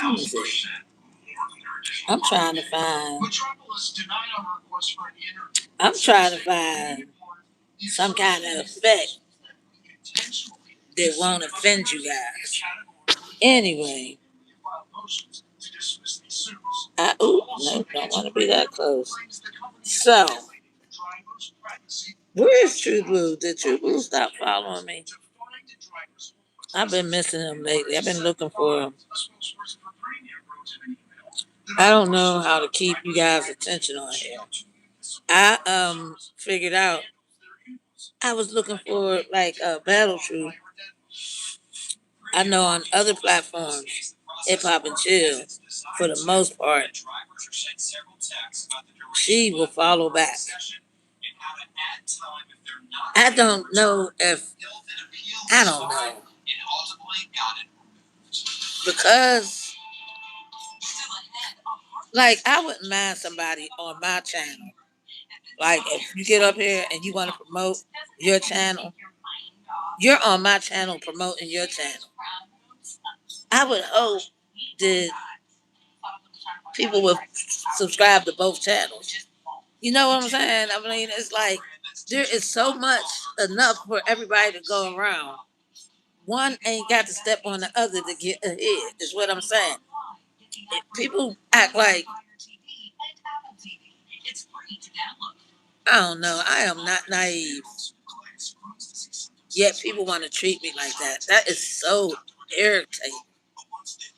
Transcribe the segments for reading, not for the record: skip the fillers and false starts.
Let me see. I'm trying to find. I'm trying to find some kind of effect that won't offend you guys. Anyway, no, don't want to be that close. So, where is True Blue? Did True Blue stop following me? I've been missing him lately. I've been looking for him. I don't know how to keep you guys' attention on here. I figured out I was looking for like a Battle Truth. I know on other platforms, Hip Hop and Chill, for the most part, she will follow back. I don't know if I don't know because like I wouldn't mind somebody on my channel. Like if you get up here and you want to promote your channel, you're on my channel promoting your channel. I would hope that people would subscribe to both channels. You know what I'm saying? I mean, it's like there is so much enough for everybody to go around. One ain't got to step on the other to get ahead, is what I'm saying. If people act like, I don't know, I am not naive. Yet people want to treat me like that. That is so irritating.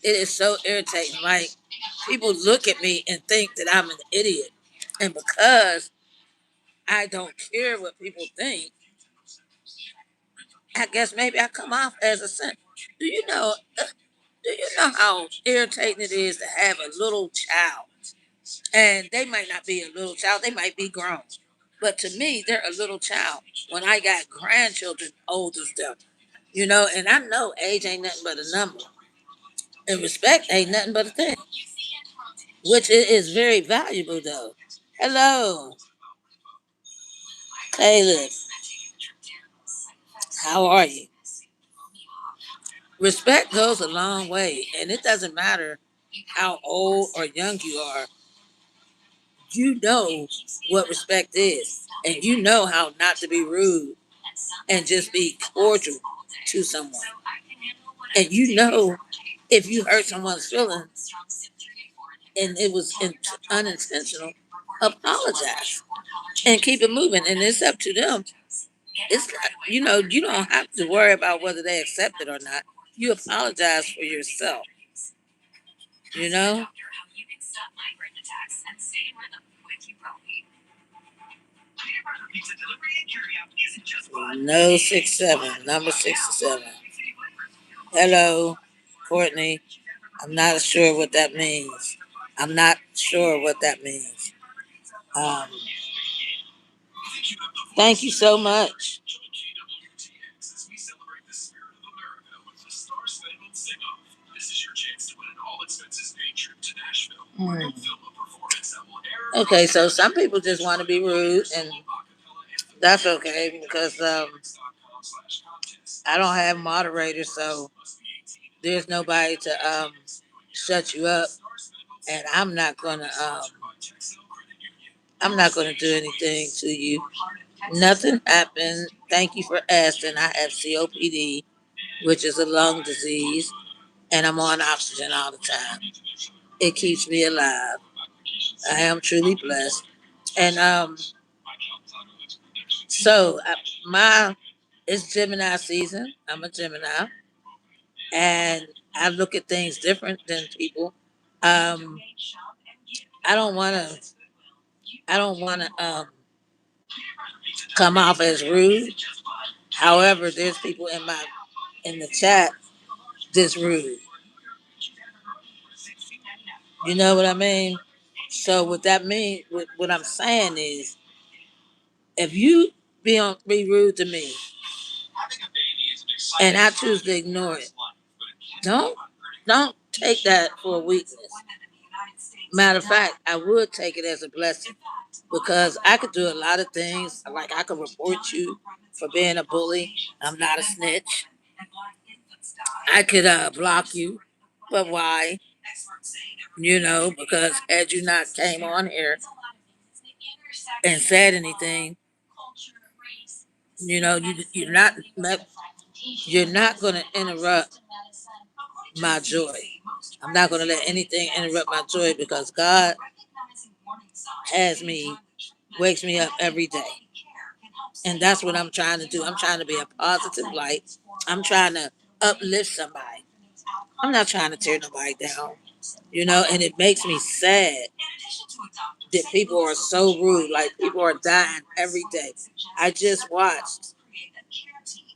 It is so irritating. Like, people look at me and think that I'm an idiot. And because I don't care what people think, I guess maybe I come off as a simp. Do you know? Do you know how irritating it is to have a little child? And they might not be a little child; they might be grown. But to me, they're a little child. When I got grandchildren old as them, and I know age ain't nothing but a number, and respect ain't nothing but a thing, which it is very valuable though. Hello, Caleb. How are you? Respect goes a long way, and it doesn't matter how old or young you are. You know what respect is, and you know how not to be rude and just be cordial to someone. And you know if you hurt someone's feelings and it was unintentional, apologize and keep it moving. And it's up to them. It's you don't have to worry about whether they accept it or not. You apologize for yourself. You know. No 67, number 67. Hello, Courtney. I'm not sure what that means. I'm not sure what that means. Um, Thank you so much. Hmm. Okay, so some people just want to be rude, and that's okay because I don't have moderators, so there's nobody to shut you up, and I'm not gonna do anything to you. Nothing happened. Thank you for asking. I have COPD, which is a lung disease, and I'm on oxygen all the time. It keeps me alive. I am truly blessed, and so my it's Gemini season. I'm a Gemini, and I look at things different than people. Um, I don't want to. I don't want to come off as rude. However, there's people in the chat that's rude. You know what I mean? So what that means, what I'm saying is, if you be rude to me, and I choose to ignore it, don't don't take that for a weakness. Matter of fact, I would take it as a blessing because I could do a lot of things. Like I could report you for being a bully. I'm not a snitch. I could block you, but why? You know, because had you not came on here and said anything, you know, you're not going to interrupt my joy. I'm not going to let anything interrupt my joy because God has me, wakes me up every day. And that's what I'm trying to do. I'm trying to be a positive light. I'm trying to uplift somebody. I'm not trying to tear nobody down, you know, and it makes me sad that people are so rude. Like people are dying every day. I just watched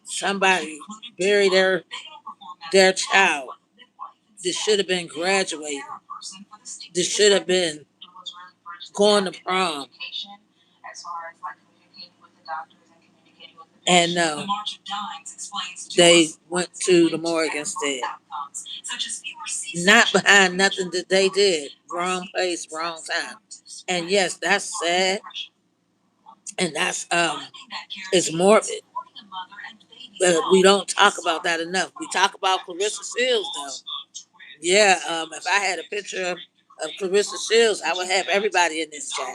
somebody bury their child. This should have been graduating. This should have been going to prom. And no, they went to the morgue instead. Not behind nothing that they did. Wrong place, wrong time. And yes, that's sad. And that's it's morbid. But we don't talk about that enough. We talk about Clarissa Shields though. Yeah, if I had a picture of Clarissa Shields, I would have everybody in this chat.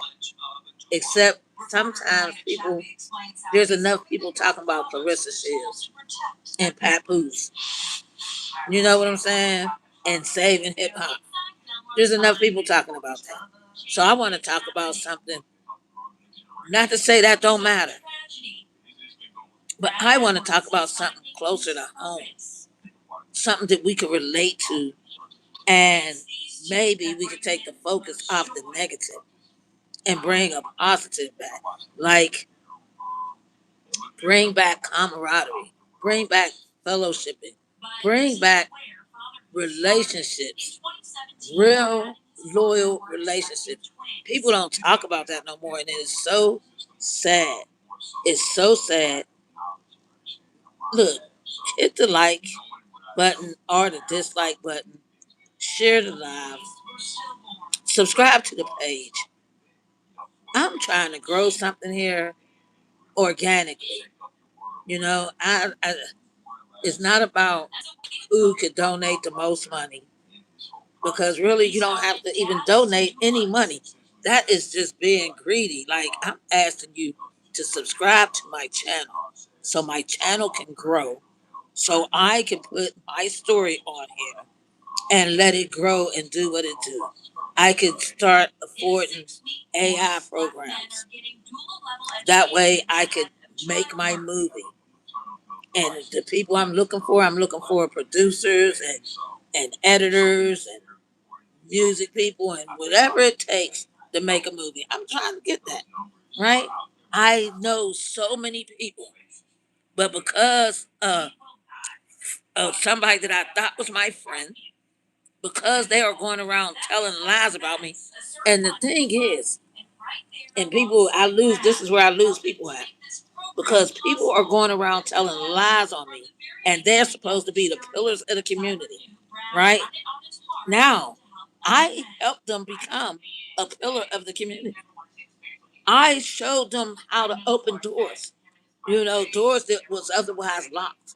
Except sometimes there's enough people talking about Clarissa Shields and Papoose. You know what I'm saying? And saving hip hop. There's enough people talking about that. So I want to talk about something. Not to say that don't matter, but I want to talk about something closer to home. Something that we can relate to, and maybe we could take the focus off the negative and bring a positive back. Like bring back camaraderie, bring back fellowshipping, bring back relationships, real loyal relationships. People don't talk about that no more, and it is so sad. It's so sad. Look, hit the like button or the dislike button, share the live, subscribe to the page. I'm trying to grow something here organically. You know, it's not about who could donate the most money because really you don't have to even donate any money. That is just being greedy. Like I'm asking you to subscribe to my channel so my channel can grow, so I can put my story on here and let it grow and do what it do. I could start affording AI programs. That way I could make my movie. And the people I'm looking for producers and editors and music people and whatever it takes to make a movie. I'm trying to get that, right? I know so many people, but because of somebody that I thought was my friend, because they are going around telling lies about me. And the thing is, and people, this is where I lose people at. Because people are going around telling lies on me, and they're supposed to be the pillars of the community, right? Now, I helped them become a pillar of the community. I showed them how to open doors, you know, doors that was otherwise locked.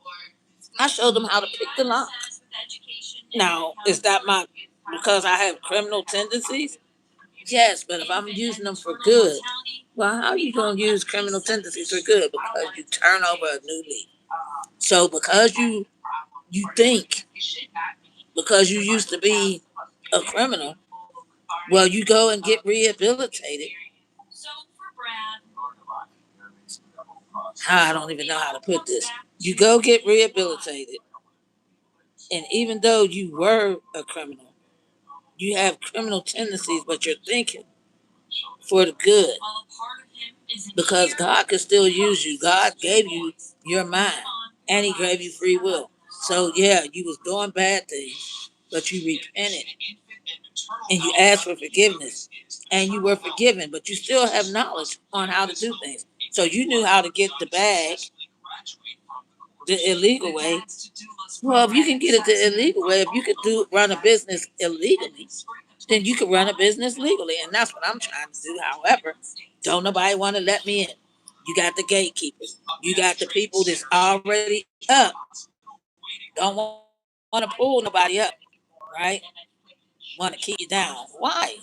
I showed them how to pick the lock. Now, is that because I have criminal tendencies? Yes, but if I'm using them for good, well, how are you going to use criminal tendencies for good? Because you turn over a new leaf. So because you think because you used to be a criminal, well, you go and get rehabilitated. I don't even know how to put this. You go get rehabilitated, and even though you were a criminal, you have criminal tendencies, but you're thinking for the good because God can still use you. God gave you your mind and he gave you free will. So yeah, you was doing bad things, but you repented and you asked for forgiveness and you were forgiven, but you still have knowledge on how to do things. So you knew how to get the bag the illegal way. Well, if you can get it the illegal way, if you could run a business illegally, then you can run a business legally, and that's what I'm trying to do. However, don't nobody want to let me in. You got the gatekeepers. You got the people that's already up. Don't want Want to pull nobody up, right? Want to keep you down. Why?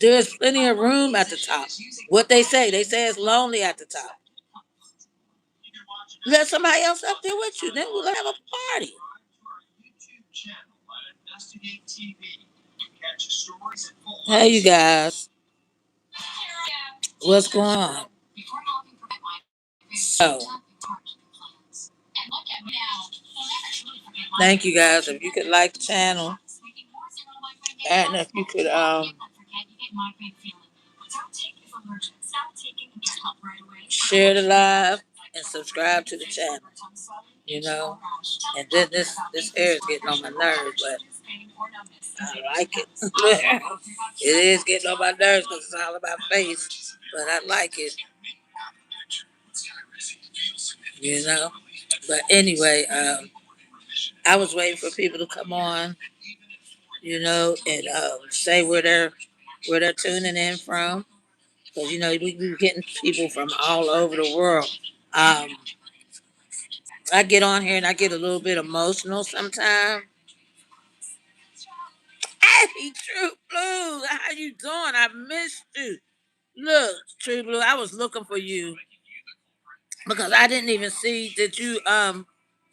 There's plenty of room at the top. What they say it's lonely at the top. Let somebody else up there with you. Then we'll have a party. Hey, you guys, what's going on? So, thank you guys. If you could like the channel, and if you could share the live and subscribe to the channel. You know, and then this hair is getting on my nerves, but I like it. It is getting on my nerves because it's all about face, but I like it. You know. But anyway, I was waiting for people to come on, you know, and say where they're tuning in from, because you know we getting people from all over the world. Um, I get on here and I get a little bit emotional sometimes. Hey, True Blue, how you doing? I missed you. Look, True Blue, I was looking for you because I didn't even see that you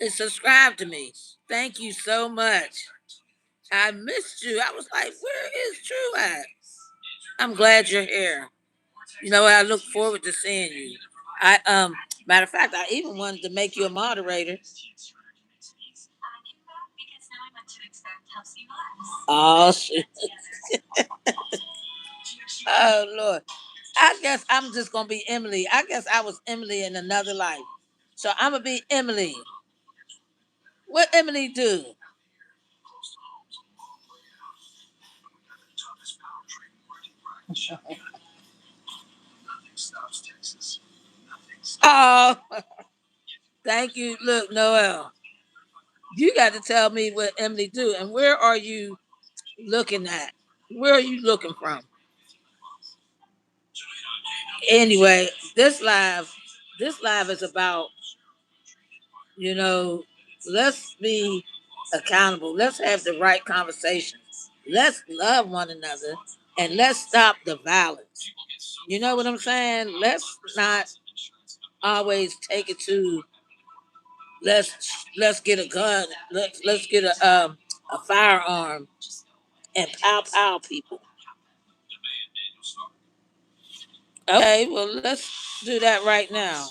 subscribed to me. Thank you so much. I missed you. I was like, where is True at? I'm glad you're here. You know, I look forward to seeing you. I matter of fact, I even wanted to make you a moderator. Oh shit. Oh Lord. I guess I'm just gonna be Emily. I guess I was Emily in another life. So I'm gonna be Emily. What Emily do? Oh, thank you. Look, Noel, you got to tell me what Emily do, and where are you looking at? Where are you looking from? Anyway, this live is about, you know, let's be accountable. Let's have the right conversations. Let's love one another, and let's stop the violence. You know what I'm saying? Let's not always take it to let's get a gun. Let's get a firearm and pow pow people. Okay, well let's do that right now.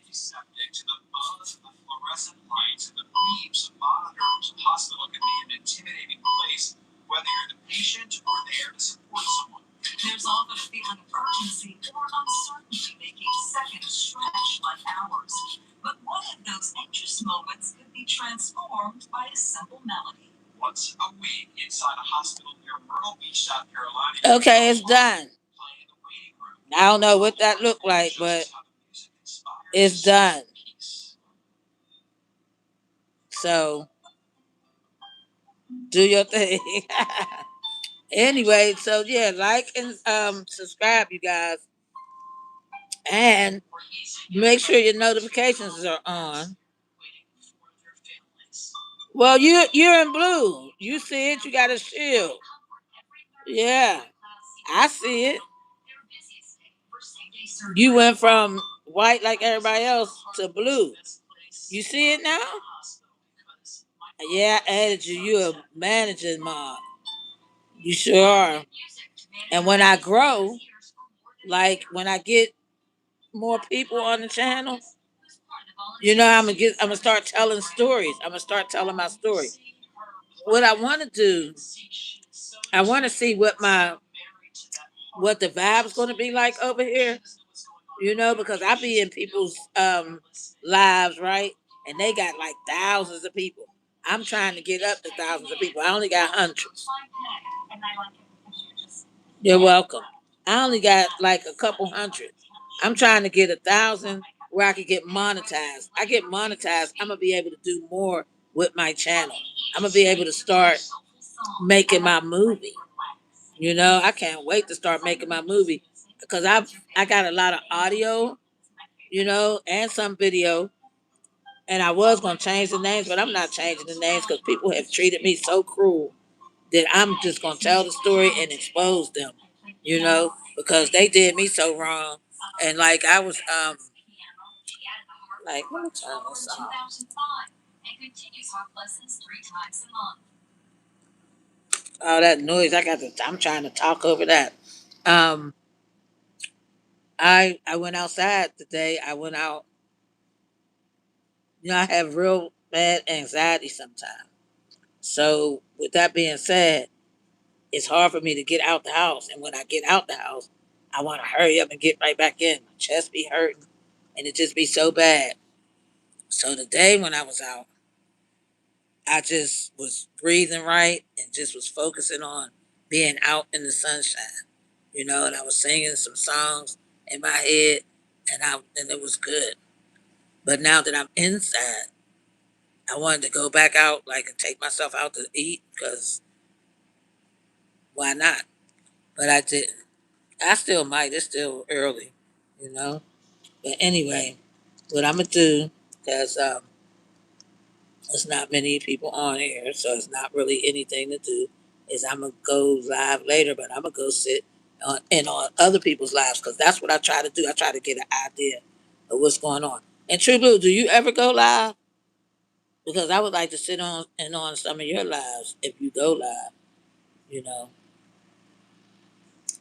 Subject to the buzz of the fluorescent lights and the beeps of monitors, a hospital can be an intimidating place, whether you're the patient or there to support someone. There's often a feeling of urgency or uncertainty making seconds stretch like hours. But what if those anxious moments could be transformed by a simple melody? Once a week inside a hospital near Myrtle Beach, South Carolina. Okay, it's done. I don't know what that looked like, but it's done. So do your thing. Anyway, so yeah, like and subscribe, you guys, and make sure your notifications are on. Well, you're in blue. You see it. You got a shield. Yeah, I see it. You went from white like everybody else to blue. You see it now? Yeah, I added you. You're a managing mom. You sure are. And when I grow, like when I get more people on the channel, you know, I'm gonna start telling stories. I'm gonna start telling my story. What I want to do, I want to see what the vibe's going to be like over here. You know, because I be in people's lives, right? And they got like thousands of people. I'm trying to get up to thousands of people. I only got hundreds. You're welcome. I only got like a couple hundred. I'm trying to get 1,000 where I could get monetized. I get monetized, I'm gonna be able to do more with my channel. I'm gonna be able to start making my movie. You know, I can't wait to start making my movie because I got a lot of audio, you know, and some video, And I was gonna change the names, but I'm not changing the names because people have treated me so cruel that I'm just gonna tell the story and expose them, because they did me so wrong. And like I was like, let me turn this off. All that noise, I'm trying to talk over that. Um I went outside today. I went out, I have real bad anxiety sometimes. So with that being said, it's hard for me to get out the house. And when I get out the house, I want to hurry up and get right back in. My chest be hurting and it just be so bad. So the day when I was out, I just was breathing right and just was focusing on being out in the sunshine, and I was singing some songs in my head and it was good. But now that I'm inside, I wanted to go back out like and take myself out to eat because why not? But I didn't. I still might. It's still early, you know. But anyway, what I'm gonna do, because there's not many people on here, so it's not really anything to do. Is I'm gonna go live later, but I'm gonna go sit on other people's lives because that's what I try to do. I try to get an idea of what's going on. And True Blue, do you ever go live? Because I would like to sit on some of your lives if you go live, you know.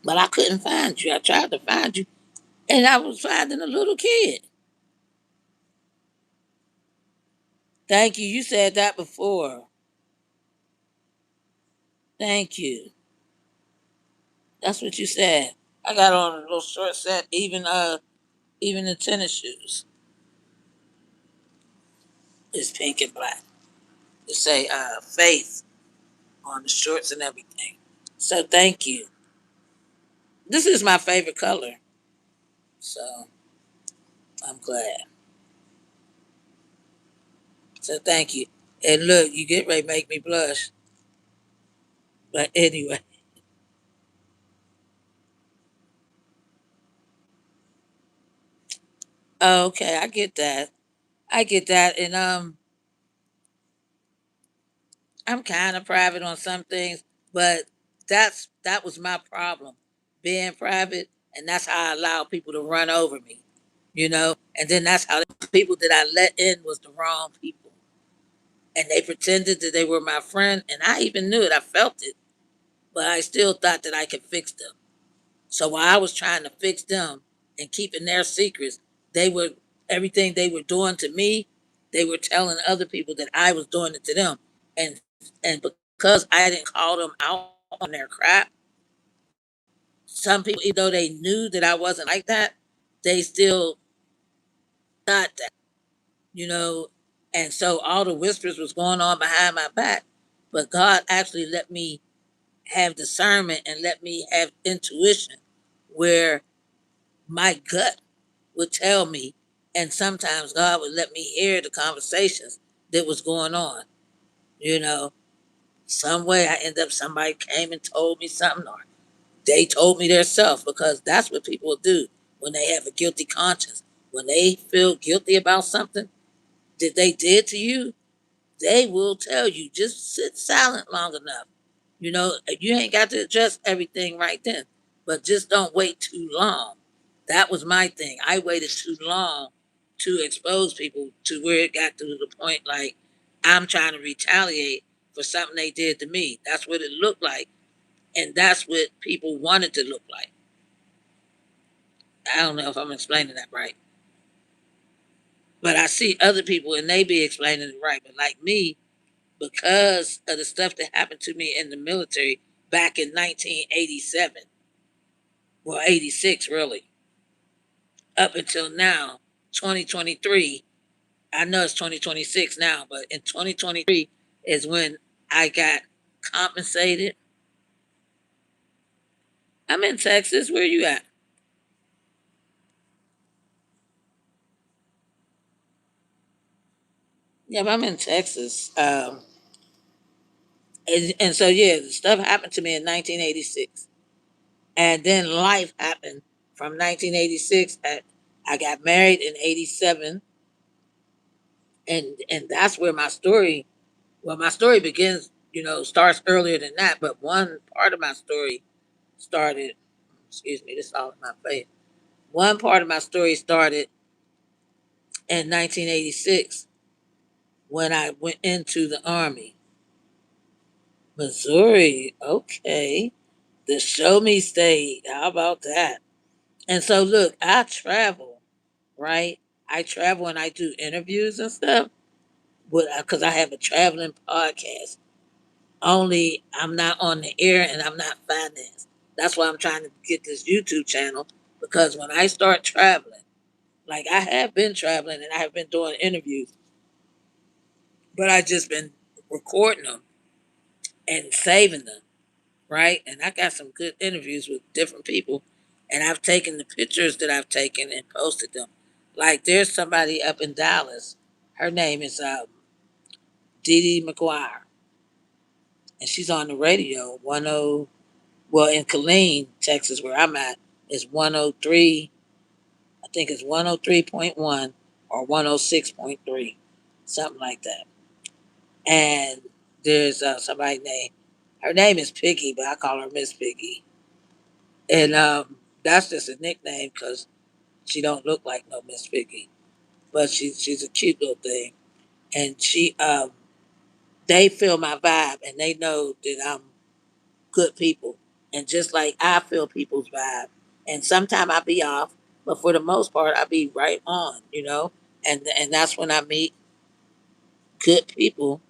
But I couldn't find you. I tried to find you, and I was finding a little kid. Thank you. You said that before. Thank you. That's what you said. I got on a little short set, even the tennis shoes is pink and black. It say faith on the shorts and everything. So thank you. This is my favorite color. So I'm glad. So thank you. And look, you get ready to make me blush. But anyway, okay, I get that. I get that. And I'm kind of private on some things, but that was my problem, being private, and that's how I allow people to run over me, And then that's how the people that I let in was the wrong people, and they pretended that they were my friend, and I even knew it, I felt it, but I still thought that I could fix them. So while I was trying to fix them and keeping their secrets, they were everything they were doing to me, they were telling other people that I was doing it to them. And and because I didn't call them out on their crap, some people, even though they knew that I wasn't like that, they still thought that, you know. And so all the whispers was going on behind my back. But God actually let me have discernment and let me have intuition where my gut would tell me, and sometimes God would let me hear the conversations that was going on. You know, some way I end up somebody came and told me something, or they told me their self, because that's what people will do when they have a guilty conscience. When they feel guilty about something that they did to you, they will tell you. Just sit silent long enough. You ain't got to adjust everything right then, but just don't wait too long. That was my thing. I waited too long to expose people to where it got to the point like I'm trying to retaliate for something they did to me. That's what it looked like. And that's what people wanted to look like. I don't know if I'm explaining that right. But I see other people and they be explaining it right. But like me, because of the stuff that happened to me in the military back in 1987, well, 86 really, up until now, 2023. I know it's 2026 now, but in 2023 is when I got compensated. I'm in Texas. Where you at? Yeah, I'm in Texas. And so, yeah, the stuff happened to me in 1986. And then life happened from 1986. I got married in 87. And that's where my story, well, my story begins, starts earlier than that, but one part of my story started, excuse me, this is all in my face. One part of my story started in 1986 when I went into the Army. Missouri, okay. The show me state. How about that? And so, look, I travel, right? I travel and I do interviews and stuff because I have a traveling podcast. Only I'm not on the air and I'm not financed. That's why I'm trying to get this YouTube channel because when I start traveling, like I have been traveling and I have been doing interviews, but I just been recording them and saving them, right? And I got some good interviews with different people, and I've taken the pictures that I've taken and posted them. Like there's somebody up in Dallas. Her name is Dee Dee McGuire, and she's on the radio. Well, in Killeen, Texas, where I'm at, is 103. I think it's 103.1 or 106.3, something like that. And there's somebody named, her name is Piggy, but I call her Miss Piggy. And that's just a nickname because she don't look like no Miss Piggy, but she's a cute little thing. And they feel my vibe and they know that I'm good people. And just like I feel people's vibe, and sometimes I be off, but for the most part I be right on. And that's when I meet good people.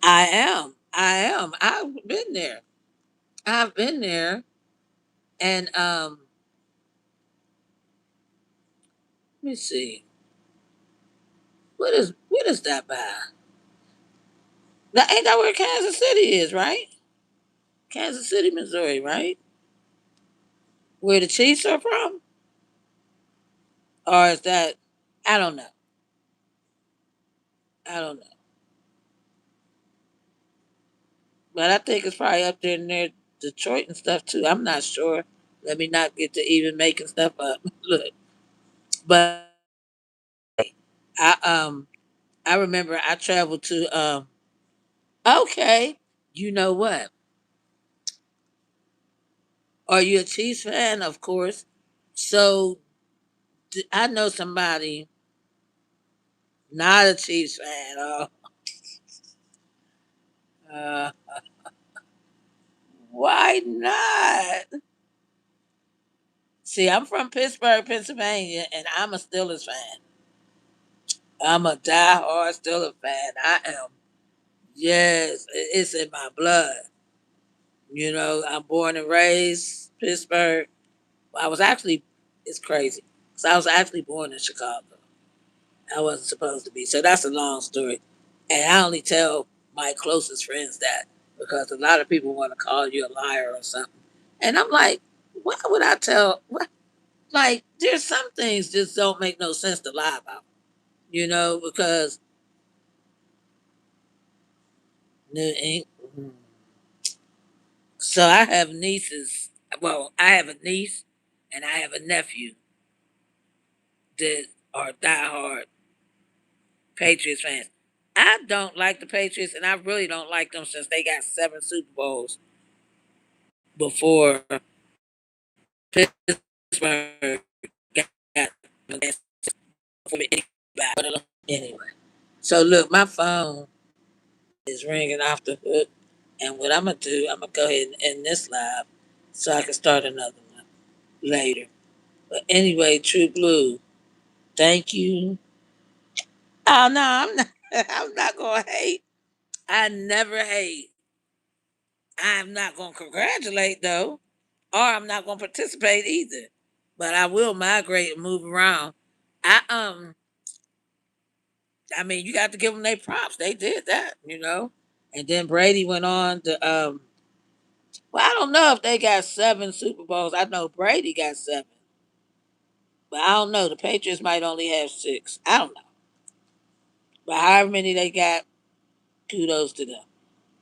I am. I've been there. I've been there, and let me see. What is that by? That ain't that where Kansas City is, right? Kansas City, Missouri, right? Where the Chiefs are from, or is that? I don't know. I don't know, but I think it's probably up there near Detroit and stuff too. I'm not sure. Let me not get to even making stuff up. Look, but I I remember I traveled to okay. You know what? Are you a Chiefs fan? Of course. So I know somebody not a Chiefs fan. Uh, why not? See, I'm from Pittsburgh, Pennsylvania, and I'm a Steelers fan. I'm a diehard Steelers fan. I am. Yes, it's in my blood. I'm born and raised Pittsburgh. I was actually, it's crazy. So I was actually born in Chicago. I wasn't supposed to be. So that's a long story. And I only tell my closest friends that because a lot of people want to call you a liar or something. And I'm like, why would I tell? Like, there's some things just don't make no sense to lie about, because New England. So I have nieces. Well, I have a niece and I have a nephew that are diehard Patriots fans. I don't like the Patriots, and I really don't like them since they got 7 Super Bowls before Pittsburgh got before anybody. Anyway, so look, my phone is ringing off the hook, and what I'm gonna do, I'm gonna go ahead and end this live so I can start another one later. But anyway, True Blue, thank you. Oh no, I'm not. I'm not gonna hate. I never hate. I'm not gonna congratulate though, or I'm not gonna participate either. But I will migrate and move around. I I mean, you got to give them their props. They did that. And then Brady went on to well, I don't know if they got 7 Super Bowls. I know Brady got 7, but I don't know. The Patriots might only have 6. I don't know, but however many they got, kudos to them.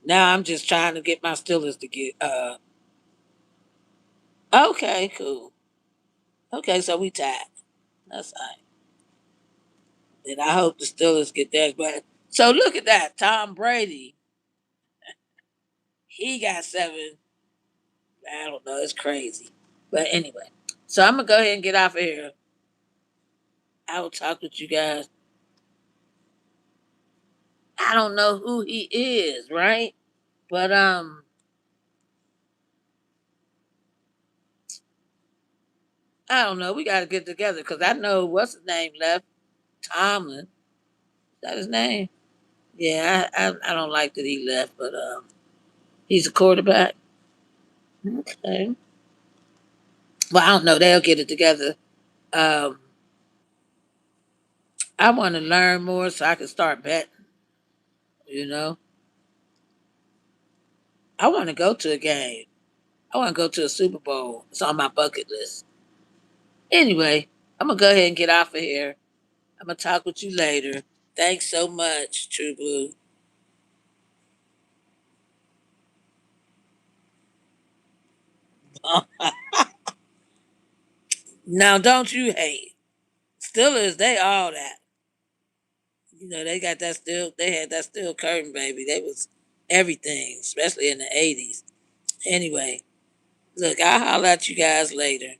Now I'm just trying to get my Steelers to get. Okay, cool. Okay, so we tied. That's all right. And I hope the Steelers get theirs. But so look at that. Tom Brady, he got seven. I don't know. It's crazy. But anyway, so I'm gonna go ahead and get off of here. I will talk with you guys. I don't know who he is, right? But I don't know. We got to get together because I know what's his name left. Tomlin. Is that his name? Yeah, I don't like that he left, but he's a quarterback. Okay. Well, I don't know. They'll get it together. Um, I want to learn more so I can start betting. You know, I want to go to a game. I want to go to a Super Bowl. It's on my bucket list. Anyway, I'm gonna go ahead and get off of here. I'm gonna talk with you later. Thanks so much, True Blue. Now, don't you hate Steelers? They all that. You know, they got that still. They had that steel curtain, baby. They was everything, especially in the '80s. Anyway, look, I'll holler at you guys later.